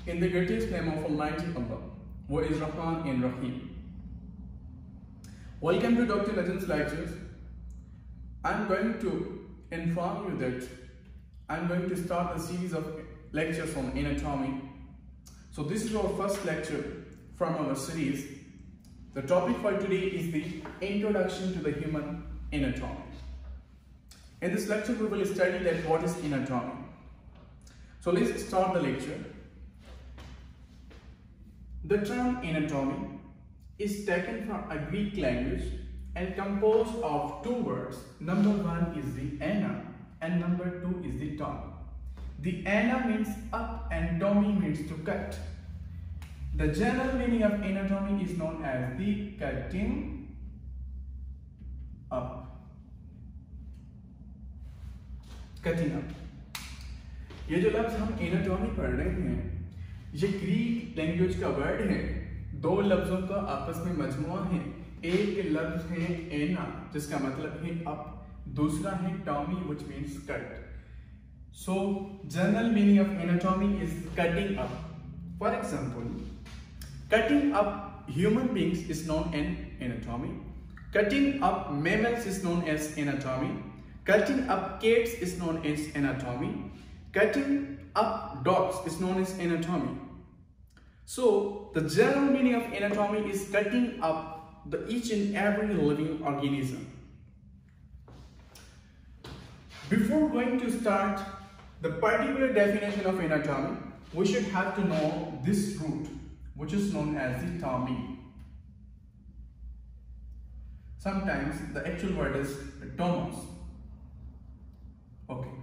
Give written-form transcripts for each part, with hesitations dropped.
In the greatest name of Almighty Allah, who is Rahman and Rahim. Welcome to Dr. Najim's lectures. I'm going to inform you that I'm going to start a series of lectures on anatomy. So this is our first lecture from our series. The topic for today is the introduction to the human anatomy. In this lecture, we will study that what is anatomy. So let's start the lecture. The term anatomy is taken from a Greek language and composed of two words. Number one is the ana and number two is the tomy. The ana means up and tomy means to cut. The general meaning of anatomy is known as the cutting up. Cutting up. ये जो लफ्ज हम anatomy पढ़ रहे हैं, ये Greek language का word है। दो लफ्जों का आपस में मजमुआ है। एक लफ्ज है एना जिसका मतलब है अप, दूसरा है Tommy which means cut. So general meaning of anatomy is cutting up. For example, cutting up human beings is known as anatomy. Cutting up mammals is known as anatomy. Cutting up cats is known as anatomy. Cutting up dogs is known as anatomy. So the general meaning of anatomy is cutting up each and every living organism. Before going to start the particular definition of anatomy, we should have to know this root, which is known as the tomy. Sometimes the actual word is tomos. Okay.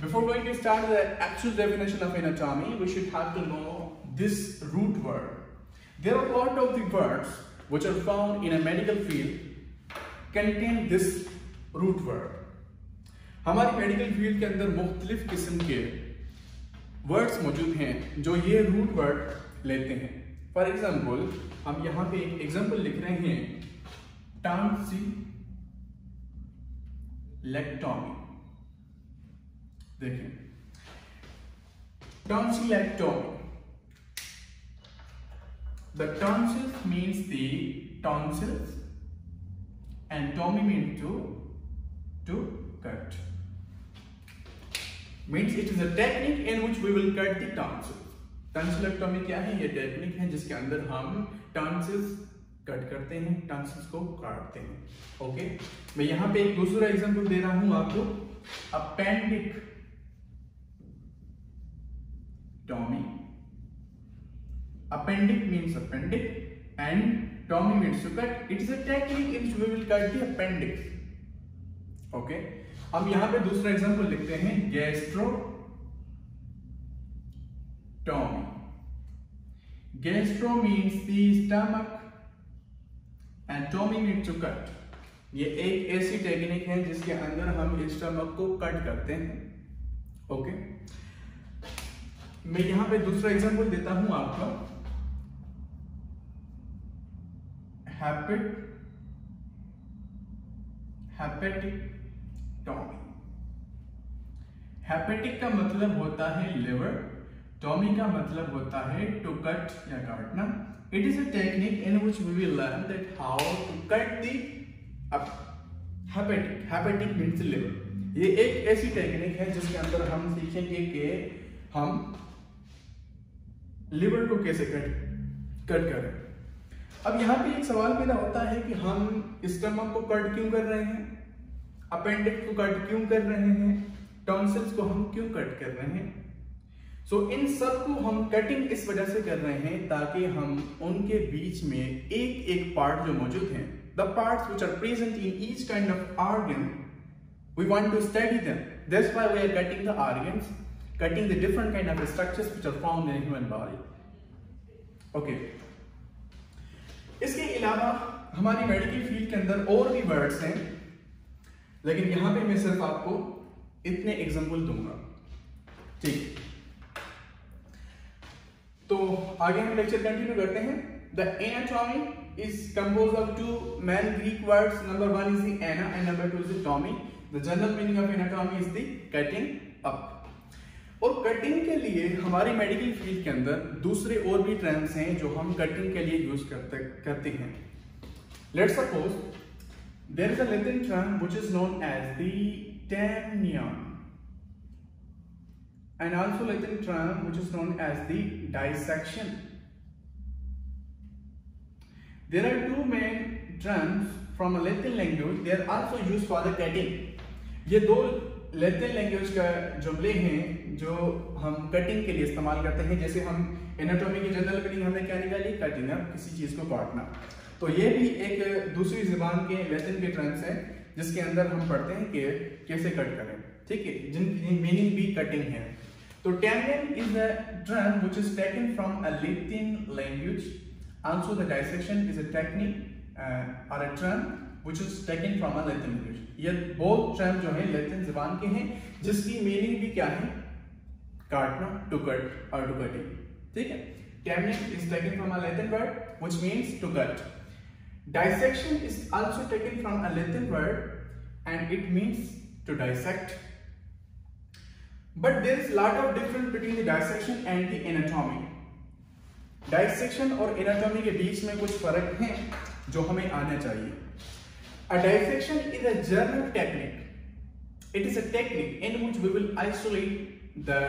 Before going to start the actual definition of anatomy, we should have to know this root word. There are a lot of the words which are found in a medical field contain this root word. हमारी medical field के अंदर मुख्तलिफ किस्म के words मौजूद हैं जो ये रूट वर्ड लेते हैं। फॉर एग्जाम्पल, हम यहाँ पे एक एग्जाम्पल लिख रहे हैं, टॉन्सिलेक्टोमी। देखिए, टॉन्सिलेक्टोमी, the tonsils means the tonsils and tomy means to cut. Means it is a technique in which we will cut the tonsils. टॉन्सिलेक्टोमी क्या है? ये टेक्निक है जिसके अंदर हम टॉन्सिल्स कट करते हैं, टॉन्सिल्स को काटते हैं। ओके, मैं यहाँ पे एक दूसरा एग्जांपल दे रहा हूं आपको, appendectomy. Appendix means appendix and tomy means to cut. It is a technique in which we will cut the appendix. Okay, हम यहाँ पे दूसरा एग्जांपल लिखते हैं, gastrotomy. Gastro means the stomach and tomy means to cut. ये एक ऐसी technique है जिसके अंदर हम स्टमक को कट करते हैं। ओके, मैं यहाँ पे दूसरा एग्जांपल देता हूं आपका, हेपेटिक टॉमी। हेपेटिक का मतलब होता है लिवर, टॉमी का मतलब होता है टू कट या काटना। It is a technique in which we will learn that how to cut the hepatic. Hepatic means liver. ये एक ऐसी टेक्निक है जिसके अंदर हम सीखेंगे कि हम लिवर को कैसे कट करें। अब यहाँ पे एक सवाल पैदा होता है कि हम स्टमक को कट क्यों कर रहे हैं, अपेंडिक्स को कट क्यों कर रहे हैं, टॉन्सिल्स को हम क्यों कट कर रहे हैं। सो इन सब को हम कटिंग इस वजह से कर रहे हैं ताकि हम उनके बीच में एक एक पार्ट जो मौजूद हैं, the parts which are present in each kind of organ, we want to study them. That's why we are cutting the organs, cutting the different kind of structures which are found in human body. Okay, इसके अलावा हमारी medical field के अंदर और भी words हैं, लेकिन यहां पे मैं सिर्फ आपको इतने एग्जांपल दूंगा। ठीक, तो आगे हम लेक्चर कंटिन्यू करते हैं। The anatomy is composed of two main Greek words. Number one is the ana and number two is the tomy. The general meaning of anatomy is the cutting up. और cutting के लिए हमारी medical field के अंदर दूसरे और भी terms हैं जो हम कटिंग के लिए यूज करते हैं। Let's suppose there is a Latin term which is known as the टैमनियन and also Latin term which is known as the dissection. There are two main terms from a Latin language. They are also used for the cutting. ये दो Latin language का जुमले हैं जो हम cutting के लिए इस्तेमाल करते हैं। जैसे हम एनाटॉमी की जनरल मीनिंग हमने क्या निकाली, कटिंग, किसी चीज को काटना। तो ये भी एक दूसरी जुबान के लैटिन के टर्म्स हैं जिसके अंदर हम पढ़ते हैं कि कैसे कट करें, ठीक है, जिनकी मीनिंग भी कटिंग है। तो टैमनियन is a term which is taken from a Latin language. Also the dissection is a technique or a term which is taken from a Latin language. ये both term जो है लैटिन ज़बान के हैं जिसकी मीनिंग भी क्या है, काटना, to cut or to cutting, ठीक है। Tamnion is taken from a Latin word which means to cut. Dissection is also taken from a Latin word and it means to dissect. But there is a lot of difference between the dissection and the anatomy. Dissection और anatomy के बीच में कुछ फर्क हैं जो हमें आना चाहिए। A dissection is a general technique. It is a technique in which we will isolate the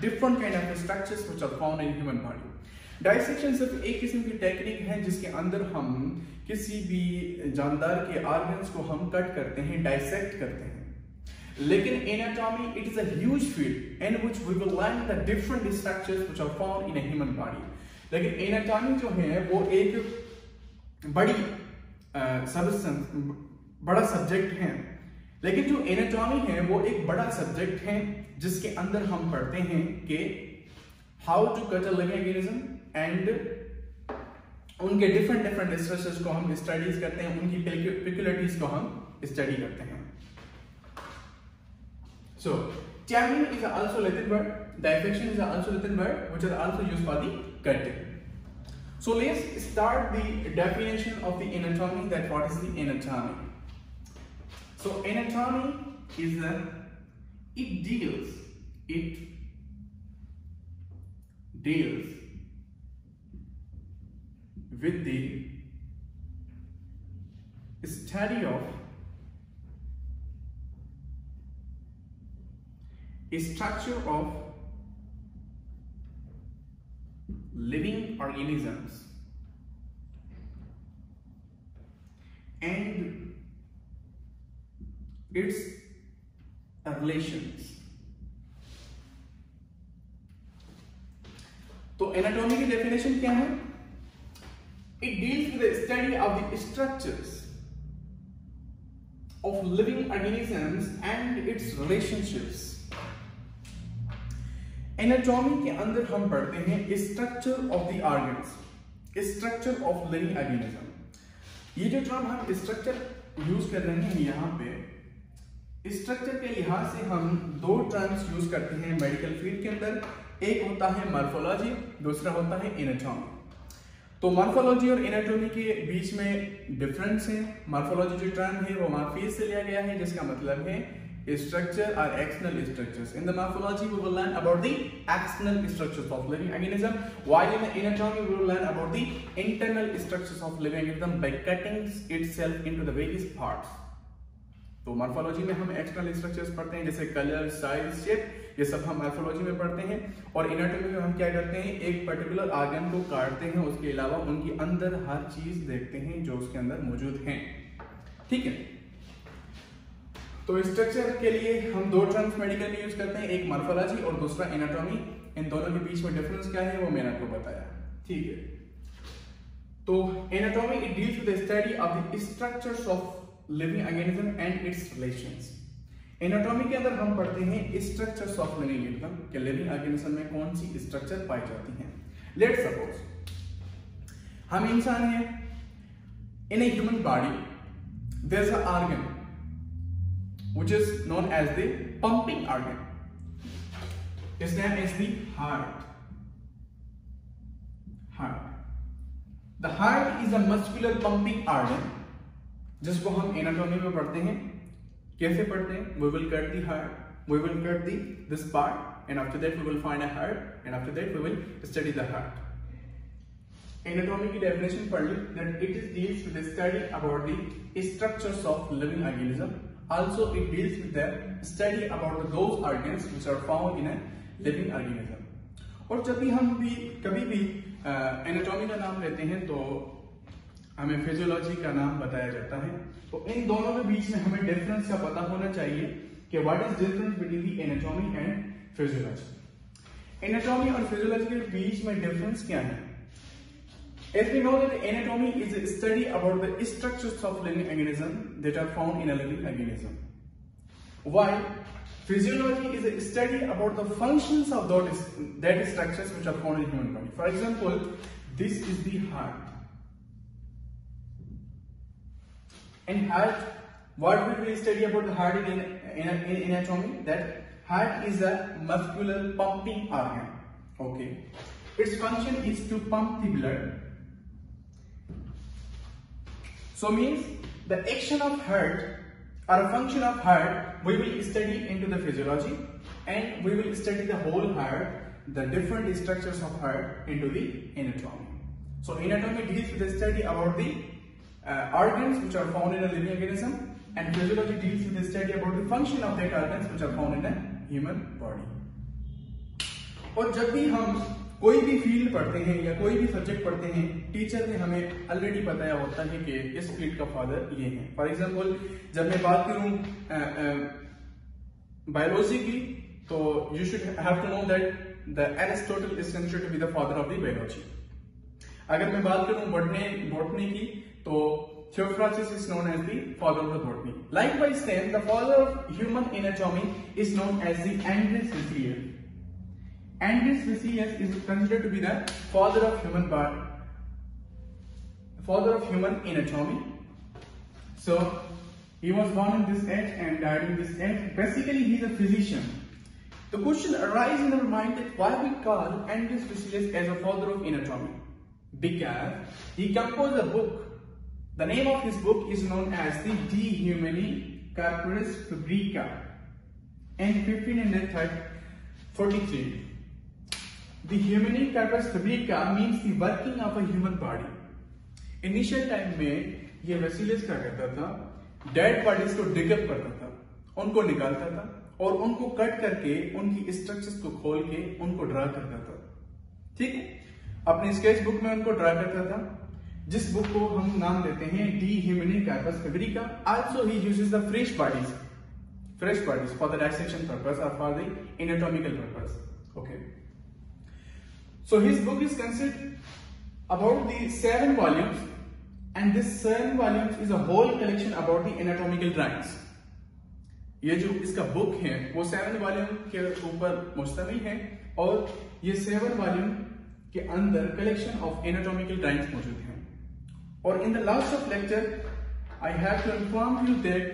different kind of structures which are found in human body. Dissection सिर्फ एक किस्म की टेक्निक है जिसके अंदर हम किसी भी जानदार के ऑर्गन्स को हम कट करते हैं, डाइसेक्ट करते हैं। लेकिन anatomy it is a huge field in which we will learn the different structures which are found in a human body. लेकिन एनाटॉमी जो है वो एक बड़ी बड़ा सब्जेक्ट है। लेकिन जो एनाटॉमी है वो एक बड़ा सब्जेक्ट है जिसके अंदर हम पढ़ते हैं कि how to cut a living organism and उनके डिफरेंट स्ट्रक्चर्स को हम स्टडीज करते हैं, उनकी पेक्युलरिटीज को हम स्टडी करते हैं। So, tamnion is also Latin word, dissection is also Latin word, which are also used for the cutting. So let's start the definition of the anatomy. That what is the anatomy? So anatomy is it deals with the study of structure of living organisms and its relations. तो anatomy की definition क्या है? It deals with the study of the structures of living organisms and its relationships. Anatomy के अंदर हम पढ़ते हैं structure of the organs, structure of living organism. ये जो टर्म हम स्ट्रक्चर यूज कर रहे हैं यहाँ पे, स्ट्रक्चर के लिहाज से हम दो टर्म्स यूज करते हैं मेडिकल फील्ड के अंदर। एक होता है मॉर्फोलॉजी, दूसरा होता है एनाटॉमी। तो मॉर्फोलॉजी और एनाटॉमी के बीच में डिफरेंस है। मॉर्फोलॉजी जो टर्म है वो मॉर्फीज से लिया गया है जिसका मतलब है structure or external structures. In the morphology we will learn about the external structures of living organism, while in the anatomy we will learn about the internal structures of living organism by cutting itself into the various parts. तो morphology में हम external structures पढ़ते हैं जैसे colour, size, shape, ये सब हम morphology में पढ़ते हैं। और एनाटॉमी में हम क्या करते हैं, एक पर्टिकुलर ऑर्गन को काटते हैं, उसके अलावा उनके अंदर हर चीज देखते हैं जो उसके अंदर मौजूद है, ठीक है। तो स्ट्रक्चर के लिए हम दो टर्म्स मेडिकल में यूज करते हैं, एक मॉर्फोलॉजी और दूसरा एनाटॉमी। इन दोनों के बीच में डिफरेंस क्या है वो मैंने आपको बताया, ठीक है। तो anatomy it deals with the study of the structures of living organism and it's relations. Anatomy के अंदर हम पढ़ते हैं स्ट्रक्चर्स ऑफ लिविंग ऑर्गेनिज्म कि लिविंग ऑर्गेनिज्म में कौन सी स्ट्रक्चर पाई जाती हैं। लेट्स सपोज हम इंसान हैं, in a human body there is a organ which is known as the pumping organ. Its name is the heart. The heart is a muscular pumping organ जिसको हम anatomy में पढ़ते हैं। कैसे पढ़ते हैं? We will cut the heart we will cut this part, and after that we will find a heart, and after that we will study the heart. Anatomy की definition पढ़ ली, that it deals with the study about the structures of living organism. Also it deals with the study about those organs which are found in a living organism. और जब भी हम कभी भी anatomy का नाम लेते हैं तो हमें फिजियोलॉजी का नाम बताया जाता है। तो इन दोनों के बीच में हमें डिफरेंस का पता होना चाहिए कि what is difference between the anatomy and physiology. Anatomy और फिजियोलॉजी के बीच में डिफरेंस क्या है? As we know that anatomy is a study about the structures of living organism that are found in a living organism, while physiology is a study about the functions of that structures which are found in human body. For example, this is the heart. In heart, what will we study about the heart in anatomy? That heart is a muscular pumping organ. Okay, its function is to pump the blood. So means the action of heart or a function of heart we will study into the physiology, and we will study the whole heart, the different structures of heart into the anatomy. So anatomy deals with the study about the organs which are found in a living organism, and physiology deals with the study about the function of that organs which are found in a human body. और जब भी हम कोई भी field पढ़ते हैं या कोई भी सब्जेक्ट पढ़ते हैं, टीचर ने हमें ऑलरेडी बताया होता है कि इस फील्ड का फादर ये है। फॉर एग्जांपल जब मैं बात करूं बायोलॉजी की, तो you should have to know that the Aristotle is considered to be the father of the biology. अगर मैं बात करूं बॉटनी की, तो Theophrastus is known as the father of the botany. Likewise then the father of human anatomy is known as the Andreas Vesalius. Andreas Vesalius is considered to be the father of human anatomy. So he was born in this age and died in this age. Basically, he is a physician. The question arises in our mind that why we call Andreas Vesalius as a father of anatomy? Because he composed a book. The name of his book is known as the De Humani Corporis Fabrica in 1543. The Humani Corporis Fabrica means the working of a human body. Initial time में ये वेसिलियस क्या करता था, dead bodies को डिगअप करता था, उनको निकालता था और उनको कट करके उनकी स्ट्रक्चर्स को खोल के उनको ड्रा करता था। ठीक है, अपने स्केच बुक में उनको ड्रा करता था, जिस बुक को हम नाम देते हैं De Humani Corporis Fabrica. Also he uses the fresh bodies for the dissection purpose or for the anatomical purpose. Okay. So his book is considered about the 7 volumes, and this 7 volumes is a whole collection about the anatomical drawings. ये जो इसका book है वो 7 volume के ऊपर मुश्तमिल है और ये 7 वॉल्यूम के अंदर कलेक्शन ऑफ एनाटॉमिकल ड्राइंग्स मौजूद हैं. और in the last of lecture I have to inform you that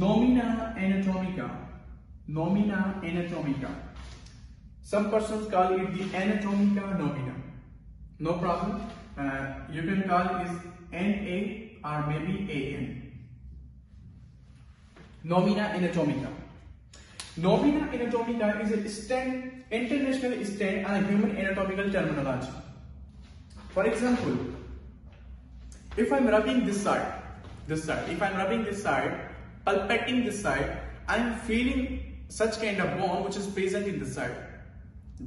Nomina Anatomica, some persons call it the anatomica nomina. No problem, you can call it NA or maybe AN. Nomina anatomica. Nomina anatomica is a international stand on human anatomical terminology. For example, if I'm rubbing this side, if I'm rubbing this side, palpating this side, I'm feeling such kind of bone which is present in this side.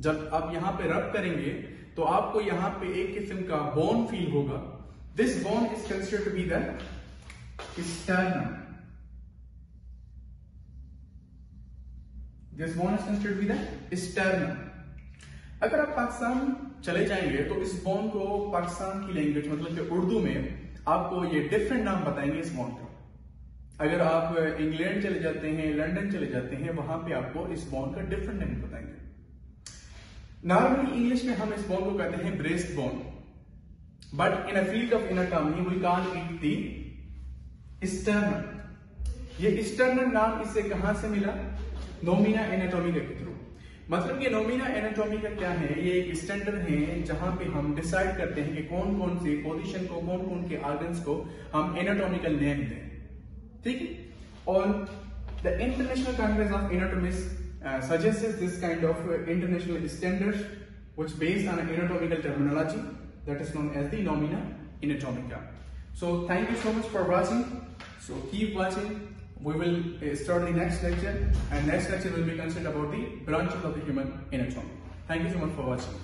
जब आप यहाँ पे रब करेंगे तो आपको यहाँ पे एक किस्म का बोन फील होगा. This bone is considered to be the sternum. This bone is considered to be the sternum. अगर आप पाकिस्तान चले जाएंगे तो इस बोन को पाकिस्तान की लैंग्वेज मतलब कि उर्दू में आपको ये डिफरेंट नाम बताएंगे इस बोन का. अगर आप इंग्लैंड चले जाते हैं, लंदन चले जाते हैं, वहां पे आपको इस बोन का डिफरेंट नेम बताएंगे. नॉर्मली इंग्लिश में हम इस बोन को कहते हैं breast bone, but in a field of anatomy we call it the sternum. ये स्टर्नम नाम इससे कहां से मिला? नोमिना एनाटोमिका के थ्रू. मतलब ये नोमिना एनाटोमिका क्या है? ये एक स्टैंडर्ड है जहां पे हम डिसाइड करते हैं कि कौन कौन से पोजीशन को, कौन कौन के ऑर्गन्स को हम एनाटोमिकल नेम दें. ठीक है. और The International Congress of Anatomists suggests this kind of international standards which based on anatomical terminology that is known as the nomina anatomica. So thank you so much for watching. So keep watching. We will start the next lecture, and next lecture will be concerned about the branches of the human anatomy. Thank you so much for watching.